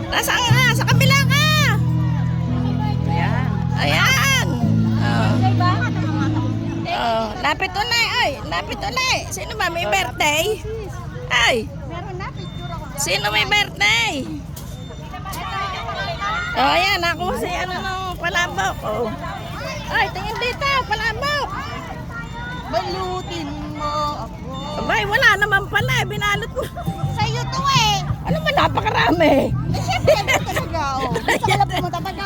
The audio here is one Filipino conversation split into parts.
Nasaan ka? Sa kabila ka. Ayan. Ayan. Oh. Oh, lapit ulit. Ay, lapit ulit. Sino ba may birthday? Ay. Sino may birthday? Oh, ayan. Ako si ano nung palabok. Oh. Ay, tingin dito. Palabok. Balutin mo ako. Abay, wala naman pala. Binalot mo. Sa'yo to eh. Ano ba? Napakarami. Eh, syempre, ano talaga, oh. Gusto ko lang pumunta pag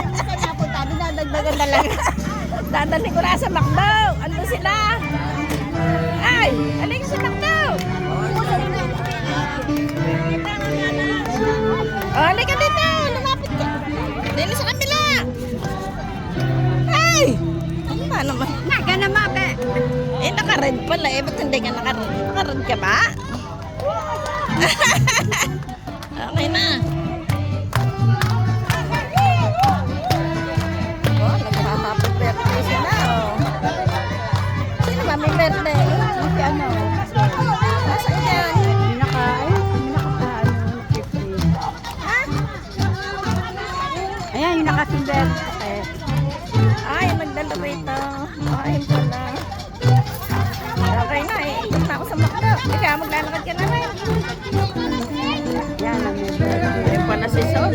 minsan napunta, dinadagdagan talaga. Dadali ko na sa McDo. Ando sila. Ay, alin sa McDo. Oh, alin ka dito. Lumapit ka. Dito sa kabila. Ay! Ano ba naman? Naga na mabe. Eh, naka-red pala eh. Ba't hindi ka naka-red? Naka-red ka ba? Okay na. Oh, naghahappy birthday sila. Oh. Sino ba may birthday? Kasi ano, Nasaan yan? pinakaano, 50. Ha? Ayan, yung nakasinder. Ay, nagdala rito. Ay, pala. Okay na eh. Ikot na ako sa McDo. Ikaw, maglalakad ka na rin. Yan, ang may birthday. Ayun pala si Sol.